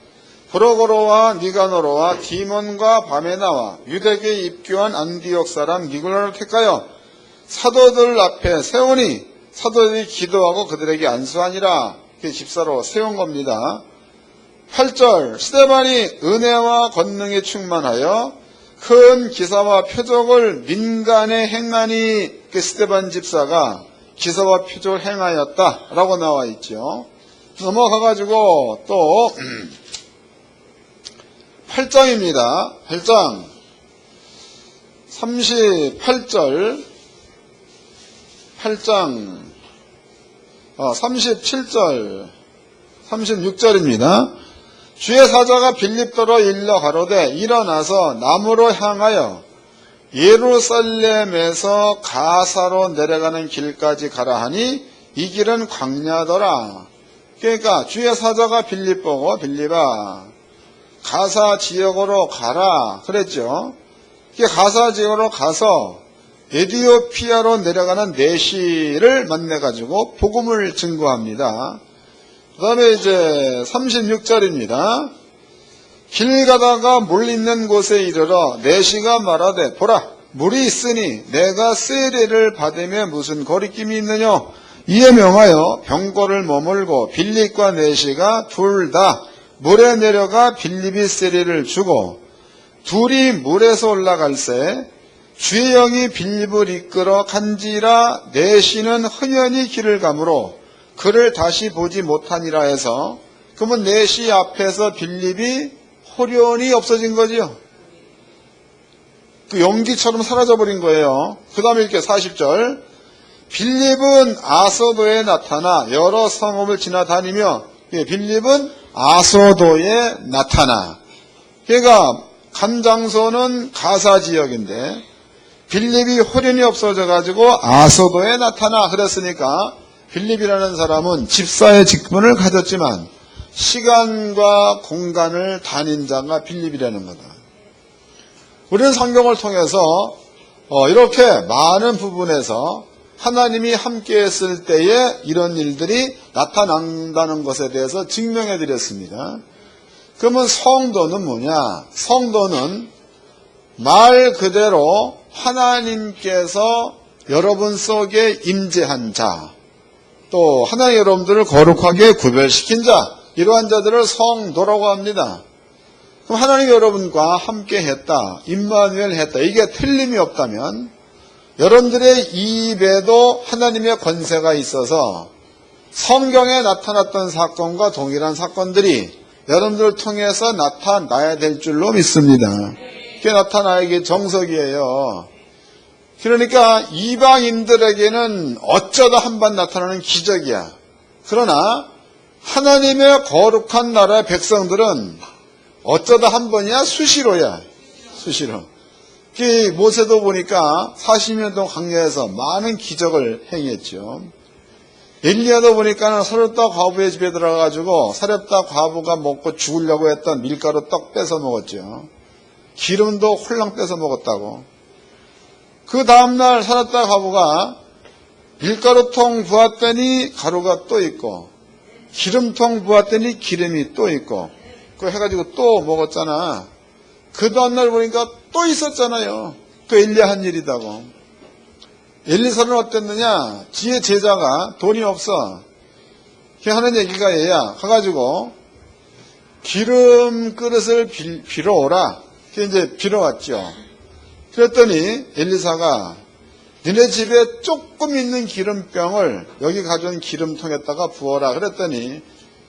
브로고로와 니가노로와 디몬과 바메나와 유대교에 입교한 안디옥 사람 니골라를 택하여 사도들 앞에 세우니 사도들이 기도하고 그들에게 안수하니라. 집사로 세운 겁니다. 8절 스데반이 은혜와 권능에 충만하여 큰 기사와 표적을 민간에 행하니 스데반 집사가 기사와 표적을 행하였다라고 나와 있죠. 넘어가가지고 또 8장입니다. 8장 38절 8장 37절 36절입니다. 주의 사자가 빌립더러 일러 가로되 일어나서 남으로 향하여 예루살렘에서 가사로 내려가는 길까지 가라 하니 이 길은 광야더라. 그러니까 주의 사자가 빌립 보고 빌립아 가사 지역으로 가라 그랬죠. 가사 지역으로 가서 에디오피아로 내려가는 내시를 만나가지고 복음을 증거합니다. 그 다음에 이제 36절입니다. 길 가다가 물 있는 곳에 이르러 내시가 말하되 보라 물이 있으니 내가 세례를 받으며 무슨 거리낌이 있느냐. 이에 명하여 병거를 머물고 빌립과 내시가 둘 다 물에 내려가 빌립이 세례를 주고 둘이 물에서 올라갈새 주의 영이 빌립을 이끌어 간지라 내시는 흔연히 길을 가므로 그를 다시 보지 못하니라 해서 그러면 내시 앞에서 빌립이 호련이 없어진 거지요. 그 연기처럼 사라져버린 거예요. 그 다음에 이렇게 40절 빌립은 아소도에 나타나 여러 성읍을 지나다니며 빌립은 아소도에 나타나 그러니까 간 장소는 가사 지역인데 빌립이 호련이 없어져 가지고 아소도에 나타나 그랬으니까 빌립이라는 사람은 집사의 직분을 가졌지만 시간과 공간을 다닌 자가 빌립이라는 거다. 우리는 성경을 통해서 이렇게 많은 부분에서 하나님이 함께 했을 때에 이런 일들이 나타난다는 것에 대해서 증명해 드렸습니다. 그러면 성도는 뭐냐? 성도는 말 그대로 하나님께서 여러분 속에 임재한 자, 또 하나님 여러분들을 거룩하게 구별시킨 자, 이러한 자들을 성도라고 합니다. 그럼 하나님 여러분과 함께 했다, 임마누엘 했다, 이게 틀림이 없다면 여러분들의 입에도 하나님의 권세가 있어서 성경에 나타났던 사건과 동일한 사건들이 여러분들을 통해서 나타나야 될 줄로 믿습니다. 그게 나타나기 정석이에요. 그러니까 이방인들에게는 어쩌다 한 번 나타나는 기적이야. 그러나 하나님의 거룩한 나라의 백성들은 어쩌다 한 번이야? 수시로야. 수시로. 모세도 보니까 40년 동안 광야에서 많은 기적을 행했죠. 엘리야도 보니까 사렙다 과부의 집에 들어가가지고 사렙다 과부가 먹고 죽으려고 했던 밀가루 떡 뺏어 먹었죠. 기름도 홀랑 뺏어 먹었다고. 그 다음날 사렙다 과부가 밀가루통 부었더니 가루가 또 있고 기름통 부었더니 기름이 또 있고 그거 해가지고 또 먹었잖아. 그 다음날 보니까 또 있었잖아요. 그 엘리야 한 일이다고. 엘리사는 어땠느냐? 지의 제자가 돈이 없어. 하는 얘기가 얘야. 가가지고 기름 그릇을 빌어 오라. 이제 빌어 왔죠. 그랬더니 엘리사가 너네 집에 조금 있는 기름병을 여기 가져온 기름통에다가 부어라. 그랬더니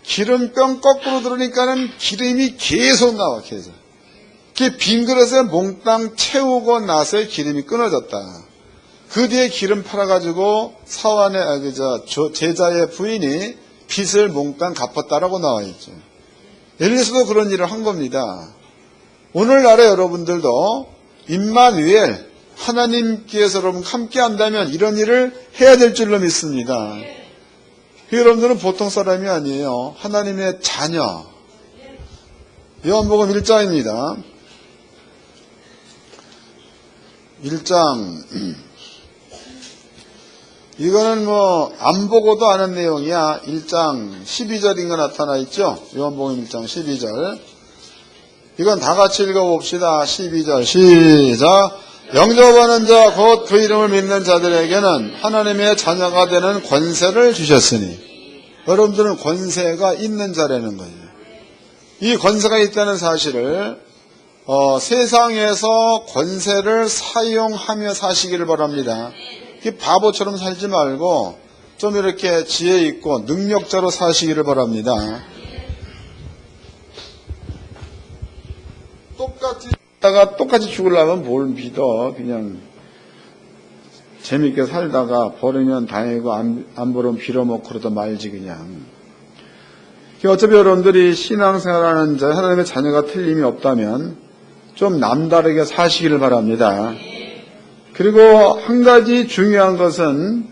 기름병 거꾸로 들으니까는 기름이 계속 나와, 계속. 빈 그릇에 몽땅 채우고 나서 기름이 끊어졌다. 그 뒤에 기름 팔아가지고 제자의 부인이 빚을 몽땅 갚았다라고 나와 있죠. 엘리사도 그런 일을 한 겁니다. 오늘날에 여러분들도 임마누엘 하나님께서 여러분 함께 한다면 이런 일을 해야 될 줄로 믿습니다. 여러분들은 보통 사람이 아니에요. 하나님의 자녀. 요한복음 1장입니다. 1장 이거는 안 보고도 아는 내용이야. 1장 12절인가 나타나 있죠. 요한복음 1장 12절. 이건 다 같이 읽어봅시다. 12절 시작. 영접하는 자 곧 그 이름을 믿는 자들에게는 하나님의 자녀가 되는 권세를 주셨으니 여러분들은 권세가 있는 자라는 거예요. 이 권세가 있다는 사실을 세상에서 권세를 사용하며 사시기를 바랍니다. 바보처럼 살지 말고 좀 이렇게 지혜 있고 능력자로 사시기를 바랍니다. 똑같이 죽으려면 뭘 믿어. 그냥 재밌게 살다가 버리면 다행이고 안 버리면 빌어먹고 그러다 말지 그냥. 어차피 여러분들이 신앙생활하는 자 하나님의 자녀가 틀림이 없다면 좀 남다르게 사시기를 바랍니다. 그리고 한 가지 중요한 것은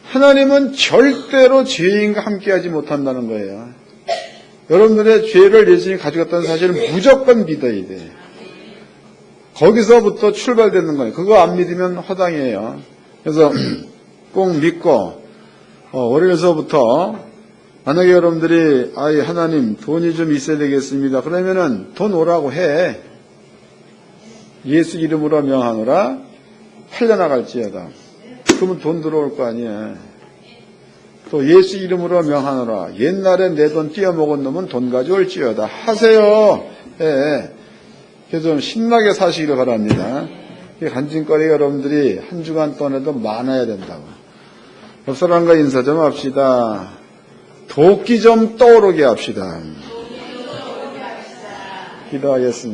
하나님은 절대로 죄인과 함께하지 못한다는 거예요. 여러분들의 죄를 예수님이 가져갔다는 사실을 무조건 믿어야 돼. 거기서부터 출발되는 거예요. 그거 안 믿으면 허당이에요. 그래서 꼭 믿고 월요일서부터 만약에 여러분들이 하나님 돈이 좀 있어야 되겠습니다. 그러면은 돈 오라고 해. 예수 이름으로 명하노라 팔려나갈지어다. 그러면 돈 들어올 거 아니에요. 또 예수 이름으로 명하노라. 옛날에 내 돈 띄어먹은 놈은 돈 가져올지어다. 하세요. 예. 그래서 좀 신나게 사시기를 바랍니다. 간증거리가 여러분들이 한 주간 동안에도 많아야 된다고. 옆 사람과 인사 좀 합시다. 도끼 좀 떠오르게 합시다. 기도하겠습니다.